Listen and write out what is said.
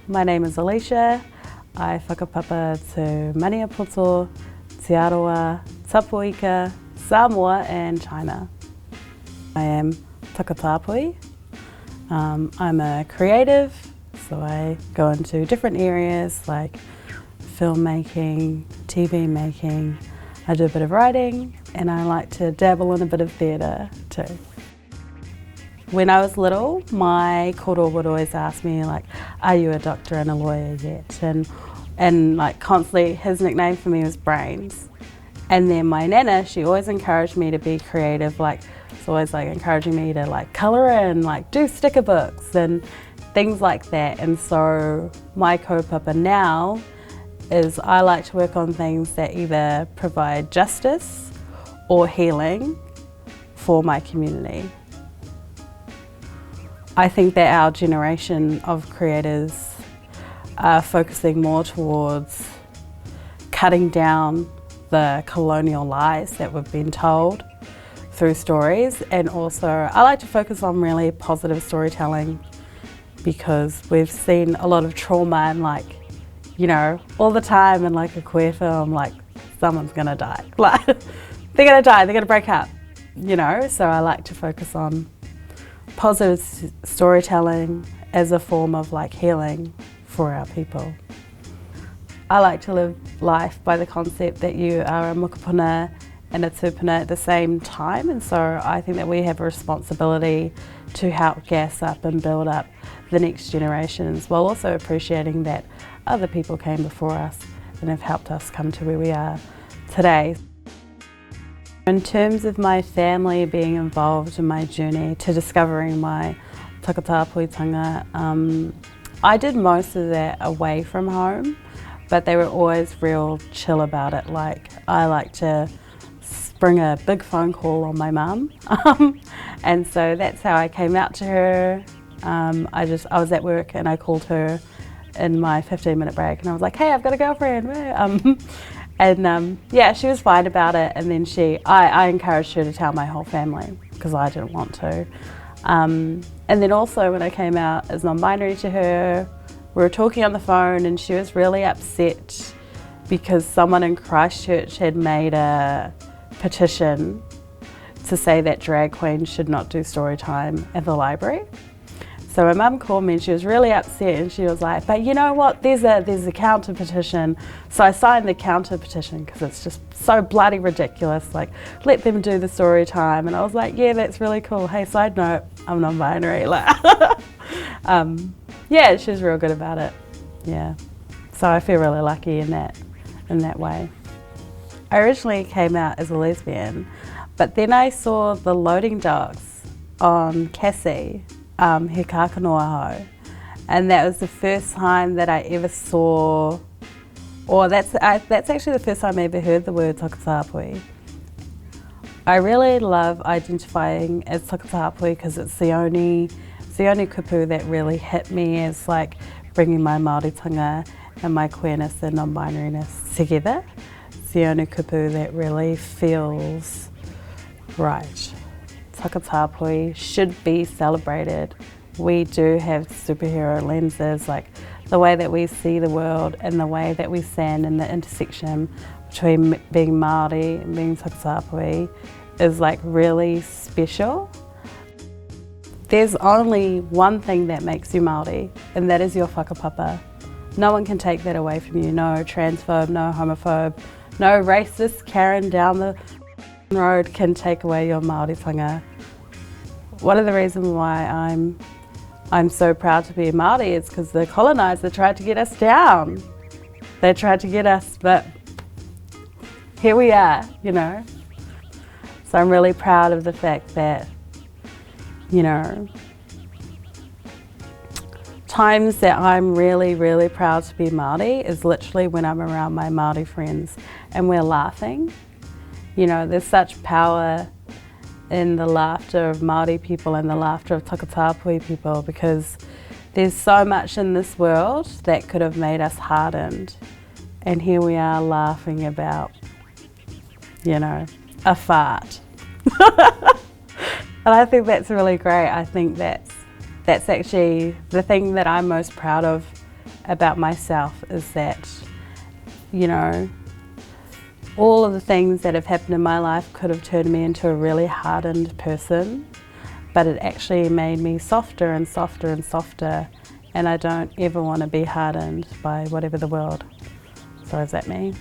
my name is Alesha. I whakapapa to Maniapoto, Te Arawa, Tapuika, Samoa and China. I am Takatāpui. I'm a creative, so I go into different areas like filmmaking, TV making. I do a bit of writing and I like to dabble in a bit of theatre too. When I was little, my kōrero would always ask me like, are you a doctor and a lawyer yet? And like constantly, his nickname for me was Brains. And then my nana, she always encouraged me to be creative, like it's always like encouraging me to like colour in, like do sticker books and things like that. And so my kaupapa now is I like to work on things that either provide justice or healing for my community. I think that our generation of creators are focusing more towards cutting down the colonial lies that we've been told through stories, and also I like to focus on really positive storytelling because we've seen a lot of trauma and like, you know, all the time in like a queer film, like someone's gonna die, like they're gonna die, they're gonna break up, you know, so I like to focus on positive storytelling as a form of like healing for our people. I like to live life by the concept that you are a mokopuna and a tupuna at the same time, and so I think that we have a responsibility to help gas up and build up the next generations while also appreciating that other people came before us and have helped us come to where we are today. In terms of my family being involved in my journey to discovering my takatāpuitanga, I did most of that away from home, but they were always real chill about it. Like I like to spring a big phone call on my mum, and so that's how I came out to her. I was at work and I called her in my 15-minute break and I was like, hey, I've got a girlfriend. Yeah, she was fine about it, and then I encouraged her to tell my whole family because I didn't want to. And then also when I came out as non-binary to her, we were talking on the phone and she was really upset because someone in Christchurch had made a petition to say that drag queens should not do story time at the library. So my mum called me and she was really upset and she was like, but you know what, there's a counter petition. So I signed the counter petition because it's just so bloody ridiculous, like let them do the story time. And I was like, yeah, that's really cool. Hey, side note, I'm non-binary. Yeah, she was real good about it. Yeah, so I feel really lucky in that way. I originally came out as a lesbian, but then I saw the loading docks on Cassie, he kākanoaho, and that was the first time that I ever saw, or that's actually the first time I ever heard the word takatāpui. I really love identifying as takatāpui because it's the only kupu that really hit me as like bringing my Māoritanga and my queerness and non-binariness together. It's the only kupu that really feels right. Takatāpui should be celebrated. We do have superhero lenses, like the way that we see the world and the way that we stand in the intersection between being Māori and being takatāpui is like really special. There's only one thing that makes you Māori, and that is your whakapapa. No one can take that away from you. No transphobe, no homophobe, no racist Karen down the road can take away your Māoritanga. One of the reasons why I'm so proud to be a Māori is because the colonizer tried to get us down. They tried to get us, but here we are, you know. So I'm really proud of the fact that, you know, times that I'm really, really proud to be Māori is literally when I'm around my Māori friends and we're laughing. You know, there's such power in the laughter of Māori people and the laughter of takatāpui people because there's so much in this world that could have made us hardened. And here we are laughing about, you know, a fart. And I think that's really great. I think that's actually the thing that I'm most proud of about myself is that, you know, all of the things that have happened in my life could have turned me into a really hardened person, but it actually made me softer and softer and softer, and I don't ever want to be hardened by whatever the world throws at me.